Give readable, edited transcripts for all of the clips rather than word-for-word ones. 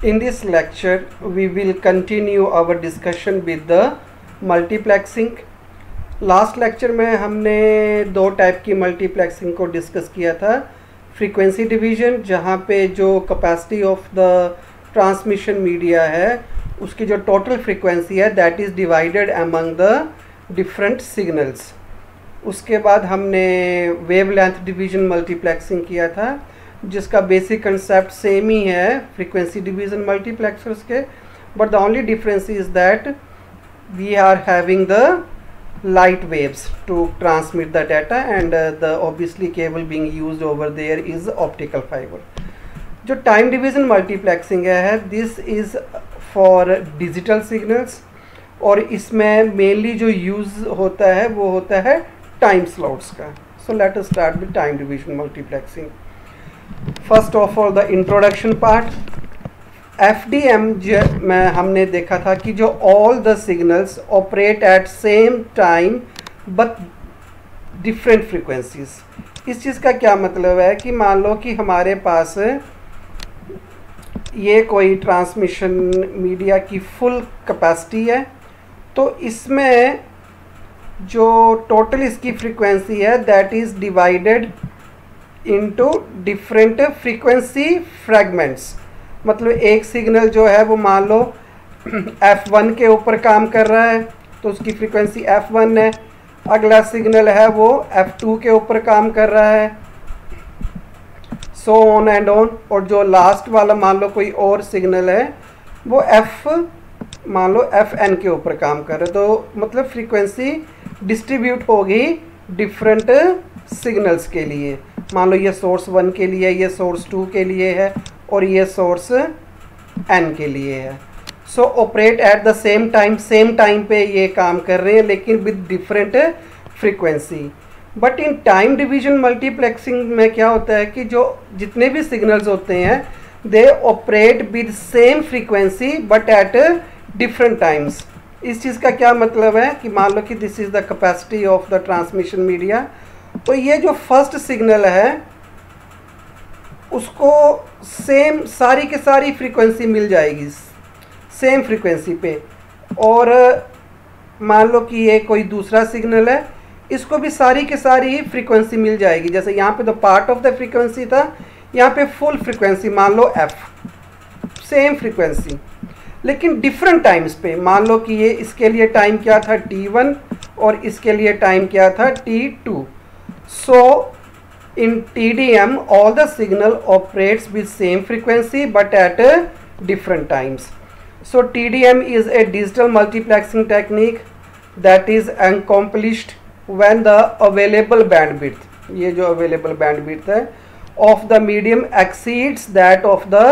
In this lecture, we will continue our discussion with the multiplexing. Last lecture में हमने दो type की multiplexing को डिस्कस किया था. फ्रीक्वेंसी डिवीज़न, जहाँ पे जो capacity of the transmission media है उसकी जो टोटल फ्रीक्वेंसी है that is divided among the different signals. उसके बाद हमने वेवलेंथ डिवीज़न मल्टीप्लेक्सिंग किया था, जिसका बेसिक कंसेप्ट सेम ही है फ्रीक्वेंसी डिवीज़न मल्टीप्लेक्सर्स के, but the only difference is that we are having the light waves to transmit the data and the obviously cable being used over there is optical fiber. जो time division multiplexing है this is for digital signals, और इसमें mainly जो use होता है वो होता है टाइम स्लॉट्स का. So let us start with time division multiplexing. First of all the introduction part. FDM में हमने देखा था कि जो all the signals operate at same time but different frequencies. इस चीज़ का क्या मतलब है कि मान लो कि हमारे पास ये कोई ट्रांसमिशन मीडिया की फुल कैपेसिटी है, तो इसमें जो टोटल इसकी फ्रीक्वेंसी है that is divided into different frequency fragments. मतलब एक सिग्नल जो है वो मान लो F1 के ऊपर काम कर रहा है तो उसकी फ्रीक्वेंसी F1 है. अगला सिग्नल है वो F2 के ऊपर काम कर रहा है, सो ऑन एंड ऑन. और जो लास्ट वाला मान लो कोई और सिग्नल है वो मान लो Fn के ऊपर काम कर रहा है. तो मतलब फ्रीक्वेंसी डिस्ट्रीब्यूट होगी डिफरेंट सिग्नल्स के लिए. मान लो ये सोर्स 1 के लिए, ये सोर्स 2 के लिए है और ये सोर्स n के लिए है. So operate at the same time पे ये काम कर रहे हैं लेकिन with different frequency. But in time division multiplexing में क्या होता है कि जो जितने भी सिग्नल्स होते हैं they operate with same frequency but at different times. इस चीज़ का क्या मतलब है कि मान लो कि this is the capacity of the transmission media. तो ये जो फर्स्ट सिग्नल है उसको सेम सारी के सारी फ्रीक्वेंसी मिल जाएगी सेम फ्रीक्वेंसी पे. और मान लो कि ये कोई दूसरा सिग्नल है, इसको भी सारी के सारी फ्रीक्वेंसी मिल जाएगी. जैसे यहाँ पे तो पार्ट ऑफ द फ्रीक्वेंसी था, यहाँ पे फुल फ्रीक्वेंसी मान लो F, सेम फ्रीक्वेंसी लेकिन डिफरेंट टाइम्स पे. मान लो कि ये इसके लिए टाइम क्या था T1 और इसके लिए टाइम क्या था T2. So in TDM all the signal operates with same frequency but at different times. So TDM is a digital multiplexing technique that is accomplished when the available bandwidth, ये जो available bandwidth है of the medium exceeds that of the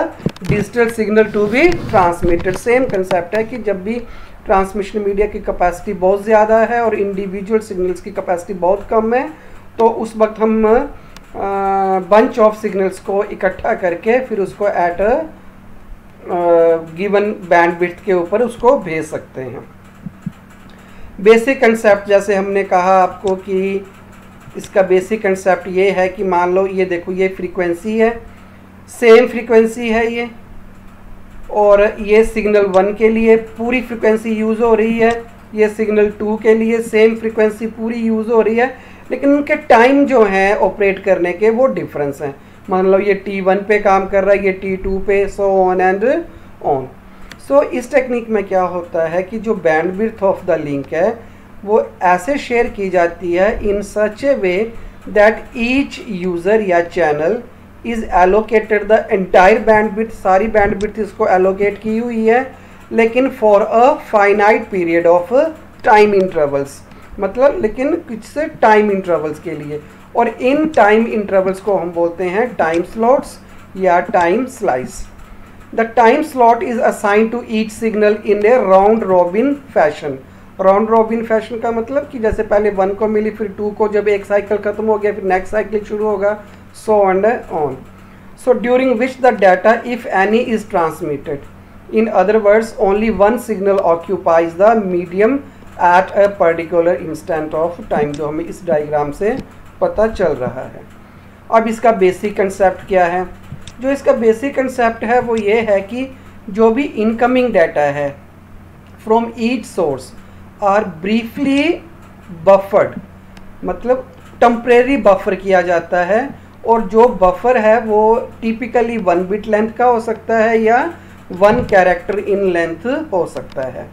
digital signal to be transmitted. Same concept है कि जब भी transmission media की capacity बहुत ज़्यादा है और इंडिविजुअल सिग्नल्स की कैपेसिटी बहुत कम है, तो उस वक्त हम बंच ऑफ सिग्नल्स को इकट्ठा करके फिर उसको एट गिवन बैंडविड्थ के ऊपर उसको भेज सकते हैं. बेसिक कंसेप्ट जैसे हमने कहा आपको कि इसका बेसिक कंसेप्ट ये है कि मान लो ये देखो ये फ्रीक्वेंसी है, सेम फ्रीक्वेंसी है ये, और ये सिग्नल 1 के लिए पूरी फ्रीक्वेंसी यूज़ हो रही है, ये सिग्नल 2 के लिए सेम फ्रीक्वेंसी पूरी यूज़ हो रही है, लेकिन उनके टाइम जो हैं ऑपरेट करने के वो डिफरेंस हैं. मान लो ये T1 पे काम कर रहा है, ये T2 पे, सो ऑन एंड ऑन. सो इस टेक्निक में क्या होता है कि जो बैंडविड्थ ऑफ द लिंक है वो ऐसे शेयर की जाती है इन सच ए वे दैट ईच यूज़र या channel is allocated the entire bandwidth. सारी बैंडविड्थ इसको एलोकेट की हुई है लेकिन for a finite period of time intervals. मतलब लेकिन कुछ टाइम इंटरवल्स के लिए, और इन टाइम इंटरवल्स को हम बोलते हैं टाइम स्लॉट्स या time slice. The time slot is assign to each signal in a round robin fashion. Round robin fashion का मतलब कि जैसे पहले 1 को मिली, फिर 2 को जब एक साइकिल ख़त्म हो गया फिर नेक्स्ट साइकिल शुरू होगा, so and on. So during which the data if any is transmitted. In other words only one signal occupies the medium at a particular instant of time, जो हमें इस डायग्राम से पता चल रहा है. अब इसका बेसिक कंसेप्ट क्या है? जो इसका बेसिक कंसेप्ट है वो ये है कि जो भी इनकमिंग डाटा है from each source are briefly buffered, मतलब टेम्परेरी बफर किया जाता है, और जो बफर है वो टिपिकली 1 बिट लेंथ का हो सकता है या 1 कैरेक्टर इन लेंथ हो सकता है।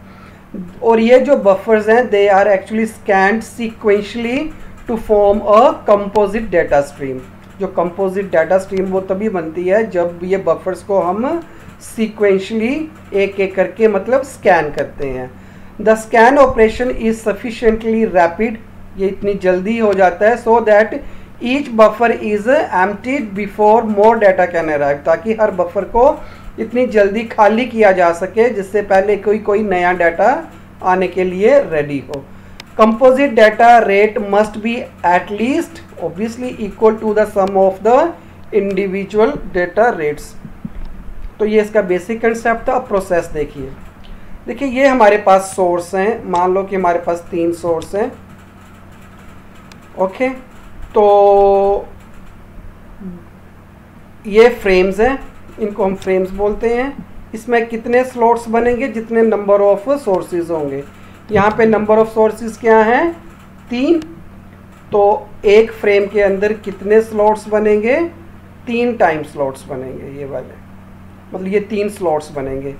और ये जो बफर्स हैं they are actually scanned sequentially to form a composite data stream. जो कंपोजिट डाटा स्ट्रीम वो तभी बनती है जब ये बफर्स को हम सीक्वेंशली एक एक करके मतलब स्कैन करते हैं। The scan operation is sufficiently rapid, ये इतनी जल्दी हो जाता है, so that each buffer is emptied before more data can arrive, ताकि हर बफर को इतनी जल्दी खाली किया जा सके जिससे पहले कोई नया डाटा आने के लिए रेडी हो। Composite data rate must be at least obviously equal to the sum of the individual data rates. तो ये इसका बेसिक कंसेप्ट था। अब प्रोसेस देखिए ये हमारे पास सोर्स हैं, मान लो कि हमारे पास 3 सोर्स हैं। ओके, तो ये फ्रेम्स हैं, इनको हम फ्रेम्स बोलते हैं। इसमें कितने स्लॉट्स बनेंगे? जितने नंबर ऑफ सोर्सेज होंगे। यहाँ पे नंबर ऑफ सोर्सेज क्या हैं? 3। तो एक फ्रेम के अंदर कितने स्लॉट्स बनेंगे? 3 टाइम स्लॉट्स बनेंगे, ये वाले, मतलब ये 3 स्लॉट्स बनेंगे।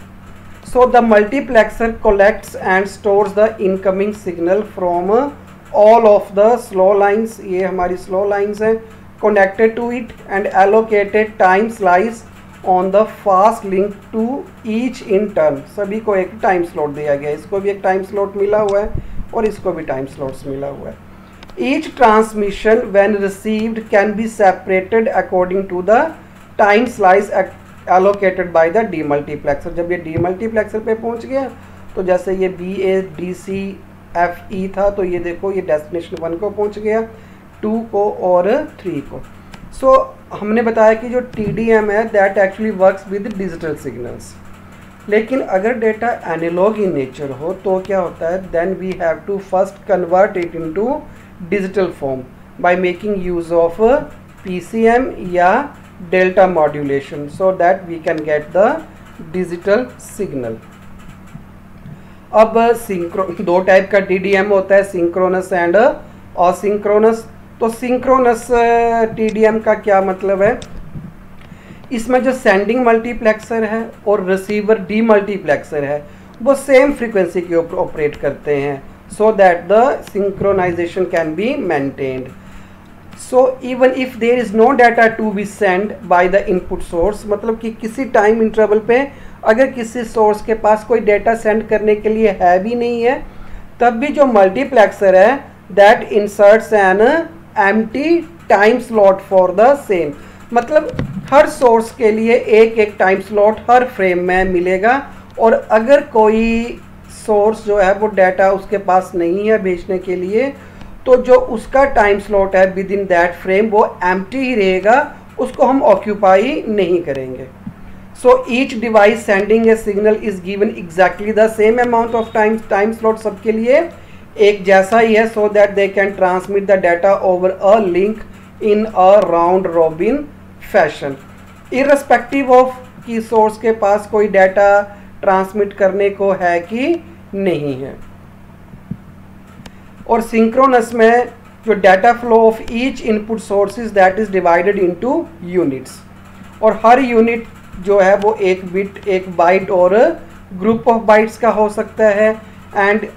So the multiplexer collects and stores the incoming signal from all of the slow lines, ये हमारी स्लो लाइन्स हैं, connected to it and allocated time slice on the fast link to each in turn. सभी को एक time slot दिया गया है, इसको भी एक टाइम स्लॉट मिला हुआ है और इसको भी टाइम स्लॉट्स मिला हुआ है। Each transmission when received can be separated according to the time slice allocated by the demultiplexer. जब ये डीमल्टीप्लेक्सर पे पहुंच गया तो जैसे ये BADCFE था, तो ये देखो ये डेस्टिनेशन 1 को पहुंच गया, 2 को और 3 को। सो हमने बताया कि जो TDM है that actually works with digital signals. लेकिन अगर डेटा एनालॉग इन नेचर हो तो क्या होता है? Then we have to first convert it into digital form by making use of PCM या delta modulation, so that we can get the digital signal. अब दो टाइप का TDM होता है, सिंक्रोनस एंड असिंक्रोनस। तो सिंक्रोनस TDM का क्या मतलब है? इसमें जो सेंडिंग मल्टीप्लेक्सर है और रिसीवर डीमल्टीप्लेक्सर है वो सेम फ्रीक्वेंसी के ऊपर ऑपरेट करते हैं, so that the synchronisation can be maintained. So even if there is no data to be send by the input source, मतलब कि किसी टाइम इंटरवल पे अगर किसी सोर्स के पास कोई डाटा सेंड करने के लिए है भी नहीं है, तब भी जो मल्टीप्लेक्सर है that inserts an empty time slot for the same, मतलब हर सोर्स के लिए एक एक टाइम स्लॉट हर फ्रेम में मिलेगा। और अगर कोई सोर्स जो है वो डाटा उसके पास नहीं है भेजने के लिए, तो जो उसका टाइम स्लॉट है विद इन दैट फ्रेम वो एम्प्टी ही रहेगा, उसको हम ऑक्यूपाई नहीं करेंगे। So each device sending A signal is given exactly the same amount of time slot सबके लिए एक जैसा ही है, so that they can transmit the data over a link in a round robin fashion, irrespective of कि source के पास कोई data transmit करने को है कि नहीं है। और सिंक्रोनस में जो data flow of each input sources that is divided into units, और हर यूनिट जो है वो एक बिट, एक बाइट और ग्रुप ऑफ बाइट्स का हो सकता है, and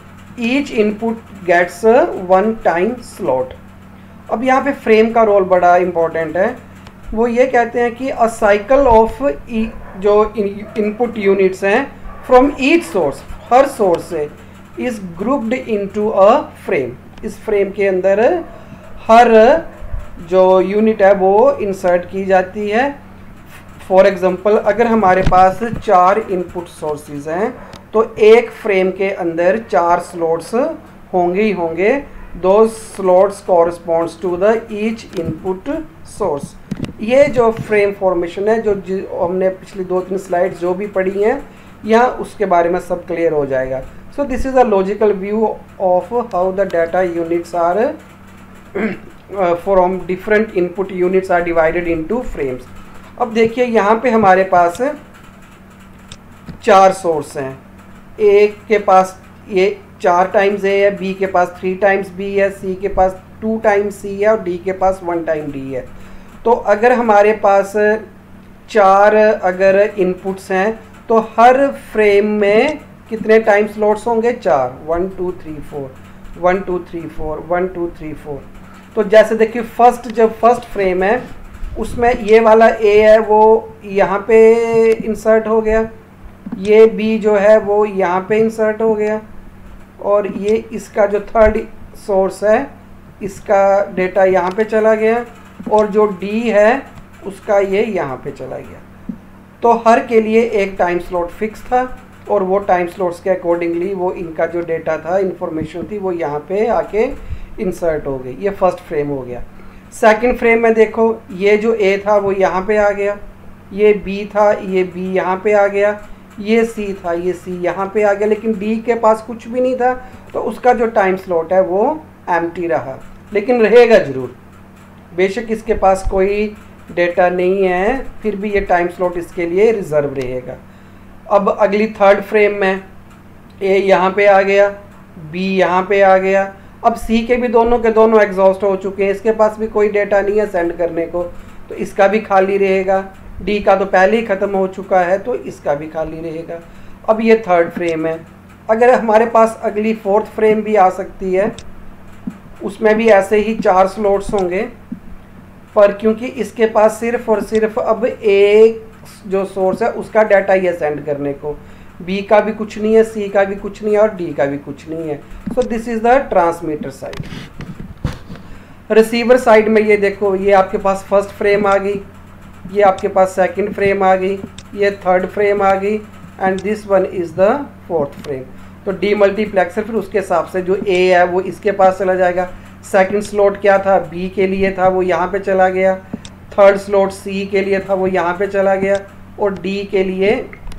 each input gets 1 time slot. अब यहाँ पे फ्रेम का रोल बड़ा इंपॉर्टेंट है। वो ये कहते हैं कि अ साइकिल ऑफ जो इनपुट यूनिट्स हैं फ्रॉम ईच सोर्स, हर सोर्स से, is grouped into a frame. इस फ्रेम के अंदर हर जो यूनिट है वो इंसर्ट की जाती है। फॉर एग्जांपल अगर हमारे पास 4 इनपुट सोर्सेज हैं तो एक फ्रेम के अंदर 4 स्लॉट्स होंगे ही होंगे। दो slots corresponds to the each input source. ये जो फ्रेम फॉर्मेशन है जो हमने पिछली 2-3 स्लाइड्स जो भी पढ़ी हैं यहाँ उसके बारे में सब क्लियर हो जाएगा। So this is a logical view of how the data units are from different input units are divided into frames. अब देखिए यहाँ पे हमारे पास 4 सोर्स हैं, ए के पास ये 4 टाइम्स ए है, बी के पास 3 टाइम्स बी है, सी के पास 2 टाइम्स सी है और डी के पास 1 टाइम डी है। तो अगर हमारे पास 4 अगर इनपुट्स हैं तो हर फ्रेम में कितने टाइम स्लॉट्स होंगे? 4, 1 2 3 4, 1 2 3 4, 1 2 3 4। तो जैसे देखिए जब फर्स्ट फ्रेम है उसमें ये वाला ए है वो यहाँ पे इंसर्ट हो गया, ये बी जो है वो यहाँ पे इंसर्ट हो गया, और ये इसका जो थर्ड सोर्स है इसका डेटा यहाँ पे चला गया, और जो डी है उसका ये यहाँ पे चला गया। तो हर के लिए एक टाइम स्लॉट फिक्स था और वो टाइम स्लॉट्स के अकॉर्डिंगली वो इनका जो डेटा था, इंफॉर्मेशन थी, वो यहाँ पे आके इंसर्ट हो गई। ये फर्स्ट फ्रेम हो गया। सेकंड फ्रेम में देखो ये जो ए था वो यहाँ पे आ गया, ये बी था, ये बी यहाँ पे आ गया, ये सी था, ये सी यहाँ पे आ गया, लेकिन डी के पास कुछ भी नहीं था तो उसका जो टाइम स्लॉट है वो एम्प्टी रहा, लेकिन रहेगा ज़रूर। बेशक इसके पास कोई डेटा नहीं है फिर भी ये टाइम स्लॉट इसके लिए रिजर्व रहेगा। अब अगली थर्ड फ्रेम में ए यहाँ पे आ गया, बी यहाँ पे आ गया। अब सी के भी दोनों के दोनों एग्जॉस्ट हो चुके हैं, इसके पास भी कोई डेटा नहीं है सेंड करने को, तो इसका भी खाली रहेगा। डी का तो पहले ही ख़त्म हो चुका है तो इसका भी खाली रहेगा। अब ये थर्ड फ्रेम है। अगर हमारे पास अगली फोर्थ फ्रेम भी आ सकती है, उसमें भी ऐसे ही 4 स्लॉट्स होंगे, पर क्योंकि इसके पास सिर्फ और सिर्फ अब एक जो सोर्स है उसका डाटा ही है सेंड करने को, बी का भी कुछ नहीं है, सी का भी कुछ नहीं है और डी का भी कुछ नहीं है। So this is the transmitter side. Receiver side में ये देखो, ये आपके पास फर्स्ट फ्रेम आ गई, ये आपके पास सेकंड फ्रेम आ गई, ये थर्ड फ्रेम आ गई, and this one is the fourth frame. तो डी मल्टीप्लेक्सर फिर उसके हिसाब से जो ए है वो इसके पास चला जाएगा। सेकंड स्लॉट क्या था? बी के लिए था, वो यहाँ पे चला गया। थर्ड स्लॉट सी के लिए था, वो यहाँ पे चला गया, और डी के लिए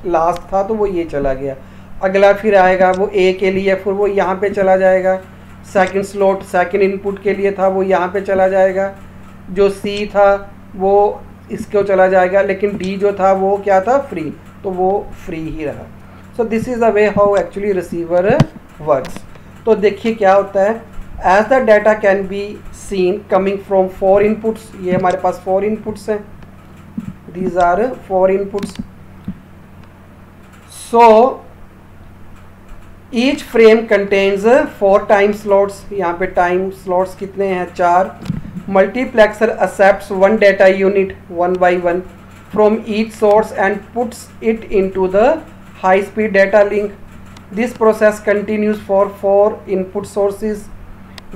लास्ट था तो वो ये चला गया। अगला फिर आएगा वो ए के लिए, फिर वो यहाँ पे चला जाएगा। सेकंड स्लॉट सेकंड इनपुट के लिए था, वो यहाँ पे चला जाएगा। जो सी था वो इसको चला जाएगा, लेकिन डी जो था वो क्या था? फ्री, तो वो फ्री ही रहा। So this is the way how actually receiver works. तो देखिए क्या होता है, as the data can be seen coming from 4 inputs. ये हमारे पास 4 इनपुट्स हैं, these are 4 inputs. So each frame contains 4 time slots. यहाँ पे टाइम स्लॉट्स कितने हैं? 4। Multiplexer accepts 1 data unit 1 by 1 from each source and puts it into the high speed data link. This process continues for 4 input sources.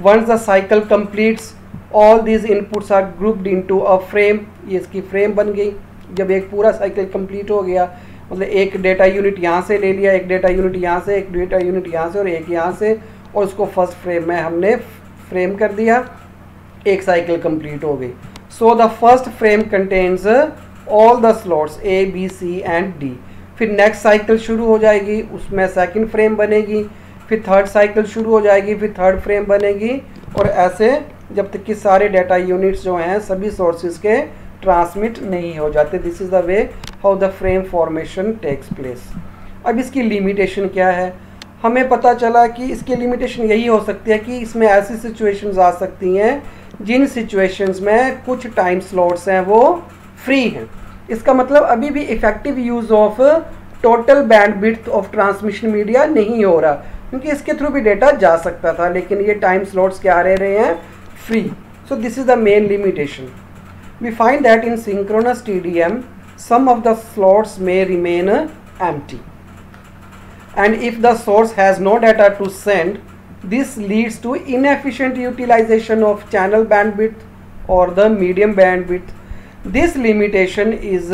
Once the cycle completes, all these inputs are grouped into a frame. ये इसकी frame बन गई। जब एक पूरा cycle complete हो गया, मतलब एक डेटा यूनिट यहाँ से ले लिया, एक डेटा यूनिट यहाँ से, एक डेटा यूनिट यहाँ से और एक यहाँ से, और उसको फर्स्ट फ्रेम में हमने फ्रेम कर दिया, एक साइकिल कंप्लीट हो गई। So the first frame contains all the slots A B C and D. फिर नेक्स्ट साइकिल शुरू हो जाएगी, उसमें सेकंड फ्रेम बनेगी, फिर थर्ड साइकिल शुरू हो जाएगी, फिर थर्ड फ्रेम बनेगी, और ऐसे जब तक कि सारे डाटा यूनिट्स जो हैं सभी सोर्सेज के ट्रांसमिट नहीं हो जाते। This is the way how the frame formation takes place. अब इसकी लिमिटेशन क्या है? हमें पता चला कि इसकी लिमिटेशन यही हो सकती है कि इसमें ऐसी सिचुएशंस आ सकती हैं जिन सिचुएशंस में कुछ टाइम स्लॉट्स हैं वो फ्री हैं। इसका मतलब अभी भी effective use of total bandwidth of transmission media नहीं हो रहा, क्योंकि इसके थ्रू भी डेटा जा सकता था, लेकिन ये टाइम स्लॉट्स क्या रह रहे हैं? Free. So this is the main limitation. We find that in synchronous TDM some of the slots may remain empty, and if the source has no data to send, this leads to inefficient utilization of channel bandwidth or the medium bandwidth. This limitation is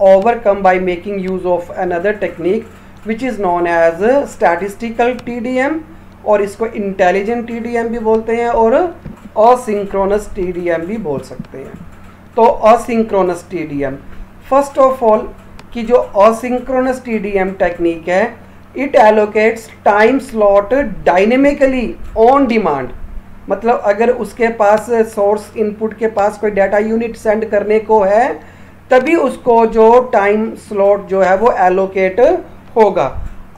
overcome by making use of another technique which is known as statistical TDM, और इसको intelligent TDM भी बोलते हैं और asynchronous TDM भी बोल सकते हैं। तो asynchronous TDM, first of all कि जो asynchronous TDM टेक्निक है, it allocates time slot dynamically on demand. मतलब अगर उसके पास सोर्स इनपुट के पास कोई डाटा यूनिट सेंड करने को है, तभी उसको जो टाइम स्लॉट जो है वो एलोकेट होगा,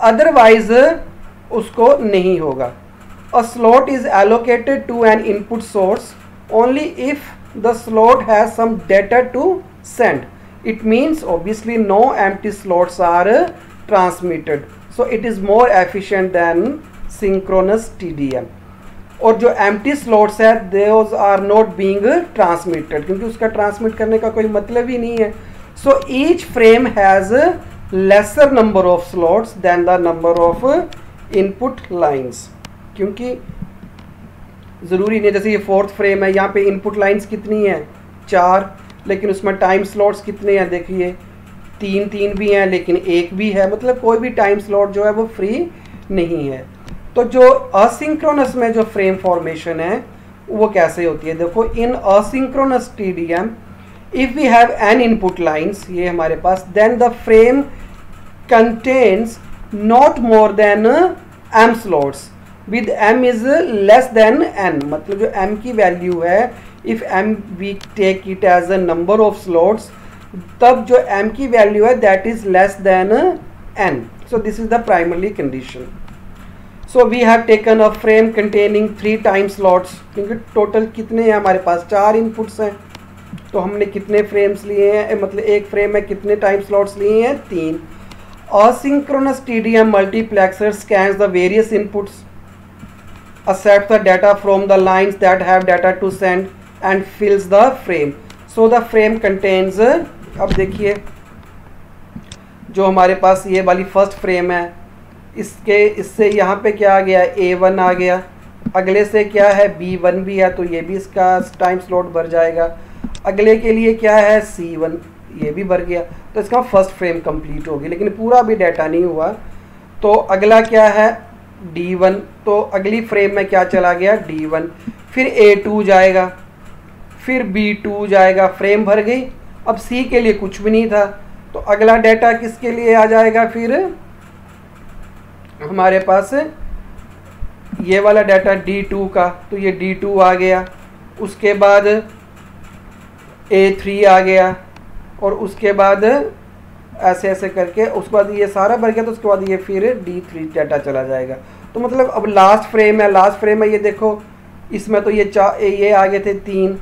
अदरवाइज उसको नहीं होगा। A slot is allocated to an input source only if the slot has some data to send. It means obviously no empty slots are transmitted, so it is more efficient than synchronous TDM. और जो empty slots है those are not being transmitted, क्योंकि उसका transmit करने का कोई मतलब ही नहीं है. So each frame has lesser number of slots than the number of input lines. क्योंकि ज़रूरी नहीं, जैसे ये फोर्थ फ्रेम है, यहाँ पे इनपुट लाइंस कितनी है 4, लेकिन उसमें टाइम स्लॉट्स कितने हैं देखिए 3 भी हैं लेकिन 1 भी है, मतलब कोई भी टाइम स्लॉट जो है वो फ्री नहीं है. तो जो असिंक्रोनस में जो फ्रेम फॉर्मेशन है वो कैसे होती है, देखो in asynchronous TDM if we have N input lines, ये हमारे पास, then the frame contains not more than m slots with m is less than n, मतलब जो m की वैल्यू है if m we take it as a number of slots, तब जो m की वैल्यू है that is less than n. So this is the primary condition. So we have taken a frame containing 3 time slots, क्योंकि total कितने हैं हमारे पास 4 inputs हैं, तो हमने कितने फ्रेम्स लिए हैं, मतलब एक फ्रेम में कितने टाइम स्लॉट्स लिए हैं 3. Asynchronous TDM multiplexer scans the various inputs, accepts the data from the lines that have data to send and fills the frame. So the frame contains, अब देखिए जो हमारे पास ये वाली फर्स्ट फ्रेम है, इससे यहाँ पे क्या आ गया A1 आ गया, अगले से क्या है B1 भी है तो ये भी इसका टाइम स्लॉट भर जाएगा, अगले के लिए क्या है C1 ये भी भर गया, तो इसका फर्स्ट फ्रेम कंप्लीट होगी, लेकिन पूरा भी डाटा नहीं हुआ. तो अगला क्या है D1, तो अगली फ्रेम में क्या चला गया D1, फिर A2 जाएगा, फिर B2 जाएगा, फ्रेम भर गई. अब C के लिए कुछ भी नहीं था, तो अगला डाटा किसके लिए आ जाएगा, फिर हमारे पास ये वाला डाटा D2 का, तो ये D2 आ गया, उसके बाद A3 आ गया, और उसके बाद ऐसे ऐसे करके उसके बाद ये सारा भर गया, तो उसके बाद ये फिर D3 डाटा चला जाएगा. तो मतलब अब लास्ट फ्रेम है, ये देखो इसमें तो ये आ गए थे 3,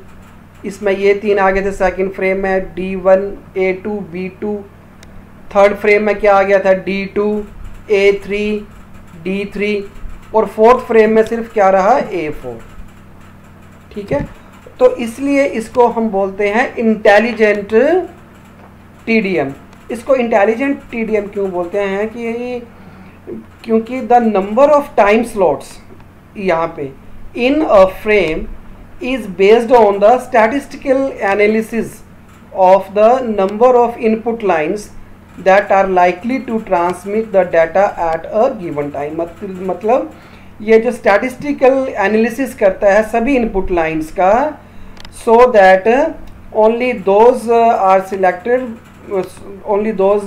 इसमें ये 3 आ गए थे, सेकंड फ्रेम में D1 A2 B2, third frame में क्या आ गया था D2 A3 D3, और फोर्थ फ्रेम में सिर्फ क्या रहा A4. ठीक है, तो इसलिए इसको हम बोलते हैं इंटेलिजेंट TDM. इसको इंटेलिजेंट TDM क्यों बोलते हैं कि क्योंकि the number of time slots यहाँ पे in a frame is based on the statistical analysis of the number of input lines that are likely to transmit the data at a given time. मतलब ये जो statistical analysis करता है सभी input lines का, so that only those are selected, only those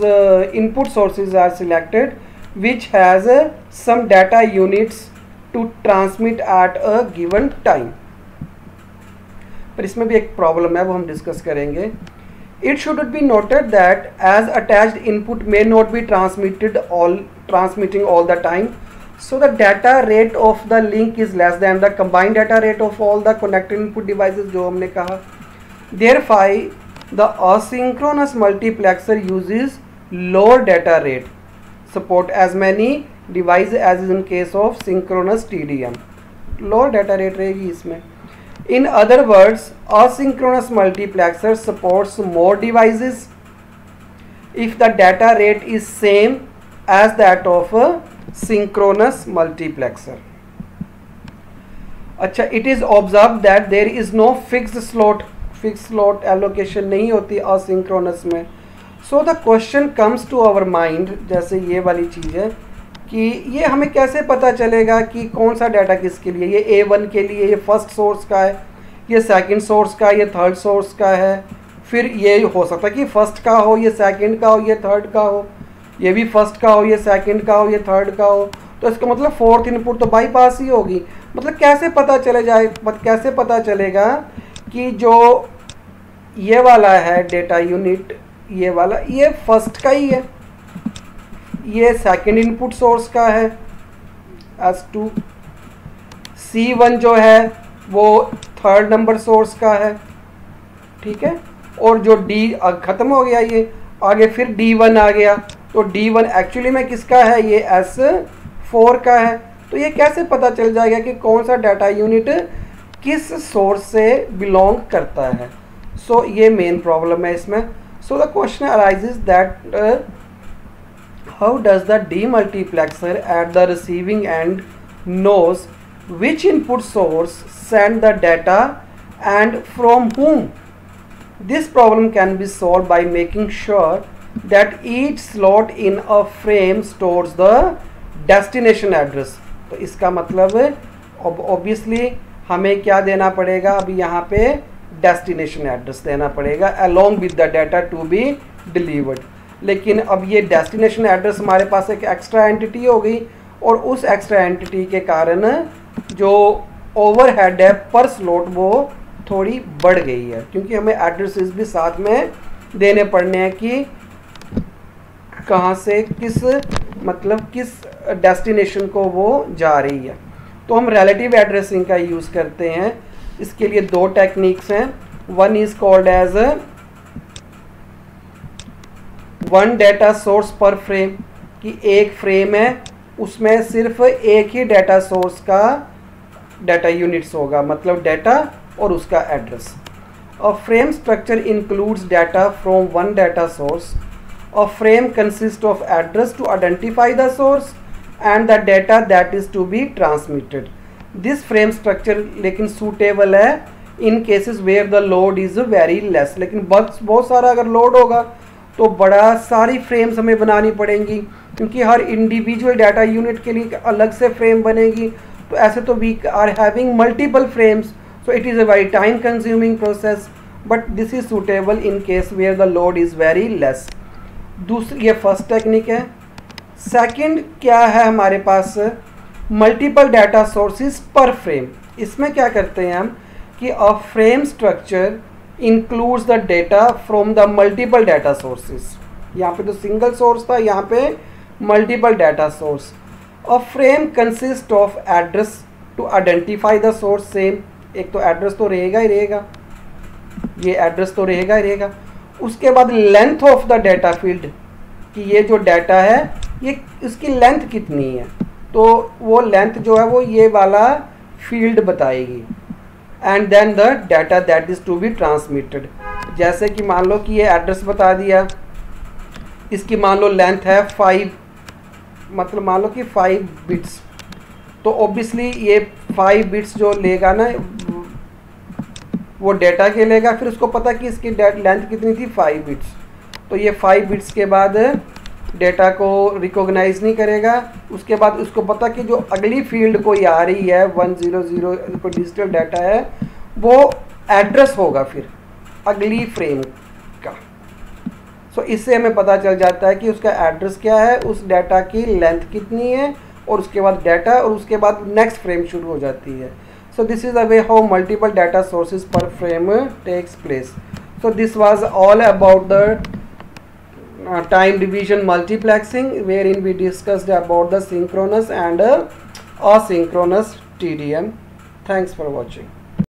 input sources are selected which has some data units to transmit at a given time. पर इसमें भी एक प्रॉब्लम है, वो हम डिस्कस करेंगे. It should be noted that as attached input may not be transmitting all the time, so the data rate of the link is less than the combined data rate of all the connected input devices, जो हमने कहा. Therefore the asynchronous multiplexer uses lower data rate, support as many device as in case of synchronous TDM. Lower data rate रहेगी इसमें. In other words, asynchronous multiplexer supports more devices if the data rate is same as that of a synchronous multiplexer. अच्छा, it is observed that there is no fixed slot allocation नहीं होती asynchronous में. So the question comes to our mind, जैसे ये वाली चीज़ है कि ये हमें कैसे पता चलेगा कि कौन सा डाटा किसके लिए, ये A1 के लिए ये फर्स्ट सोर्स का है, ये सेकंड सोर्स का, ये थर्ड सोर्स का है, फिर ये हो सकता है कि फर्स्ट का हो, ये सेकंड का हो, ये थर्ड का हो, ये भी फर्स्ट का हो, ये सेकंड का हो, ये थर्ड का हो, तो इसका मतलब फोर्थ इनपुट तो बाईपास ही होगी. मतलब कैसे पता चलेगा कि जो ये वाला है डेटा यूनिट, ये वाला ये फर्स्ट का ही है, ये सेकंड इनपुट सोर्स का है S2, C1 जो है वो थर्ड नंबर सोर्स का है, ठीक है। और जो D ख़त्म हो गया, ये आगे फिर D1 आ गया, तो D1 एक्चुअली में किसका है, ये S4 का है। तो ये कैसे पता चल जाएगा कि कौन सा डाटा यूनिट किस सोर्स से बिलोंग करता है। सो ये मेन प्रॉब्लम है इसमें। So the question arises that how does the demultiplexer at the receiving end knows which input source send the data and from whom. This problem can be solved by making sure that each slot in a frame stores the destination address. तो इसका मतलब obviously हमें क्या देना पड़ेगा, अभी यहाँ पे destination address देना पड़ेगा along with the data to be delivered। लेकिन अब ये destination address हमारे पास एक एक्स्ट्रा एंटिटी हो गई, और उस एक्स्ट्रा एंटिटी के कारण जो ओवरहेड है पर स्लॉट वो थोड़ी बढ़ गई है, क्योंकि हमें एड्रेसेस भी साथ में देने पड़ने हैं कि कहाँ से किस डेस्टिनेशन को वो जा रही है। तो हम रिलेटिव एड्रेसिंग का यूज़ करते हैं। इसके लिए दो टेक्निक्स हैं। One is called as one data source per frame, कि एक फ्रेम है उसमें सिर्फ एक ही डाटा सोर्स का डाटा यूनिट्स होगा, मतलब डाटा और उसका address. A frame structure includes data from one data source. A frame consist of address to identify the source and the data that is to be transmitted. This frame structure लेकिन suitable है in cases where the load is very less. लेकिन बहुत सारा अगर load होगा तो बड़ा सारी फ्रेम्स हमें बनानी पड़ेंगी, क्योंकि हर इंडिविजुअल डाटा यूनिट के लिए अलग से फ्रेम बनेगी। तो ऐसे तो we are having multiple frames, so it is a very time consuming process, but this is suitable in case where the load is very less. दूसरी, ये फर्स्ट टेक्निक है। सेकंड क्या है हमारे पास, multiple data sources per frame. इसमें क्या करते हैं हम कि a frame structure includes the data from the multiple data sources। यहाँ पे तो सिंगल सोर्स था, यहाँ पे multiple data source. A frame consist of address to identify the source. Same, एक तो एड्रेस तो रहेगा ही रहेगा, ये एड्रेस तो रहेगा ही रहेगा। उसके बाद length of the data field, कि ये जो डाटा है ये इसकी लेंथ कितनी है, तो वो लेंथ जो है वो ये वाला फील्ड बताएगी। And then the data that is to be transmitted. जैसे कि मान लो कि ये एड्रेस बता दिया, इसकी मान लो लेंथ है 5, मतलब मान लो कि 5 बिट्स, तो ऑब्वियसली ये 5 बिट्स जो लेगा ना वो डाटा के लेगा, फिर उसको पता कि इसकी लेंथ कितनी थी 5 बिट्स, तो ये 5 बिट्स के बाद डेटा को रिकॉग्नाइज नहीं करेगा। उसके बाद उसको पता कि जो अगली फील्ड कोई आ रही है 100 को डिजिटल डाटा है वो एड्रेस होगा फिर अगली फ्रेम का। सो इससे हमें पता चल जाता है कि उसका एड्रेस क्या है, उस डाटा की लेंथ कितनी है, और उसके बाद डाटा, और उसके बाद नेक्स्ट फ्रेम शुरू हो जाती है। So this is the way how multiple data sources per frame takes place. So this was all about the time division multiplexing, wherein we discussed about the synchronous and asynchronous TDM. Thanks for watching.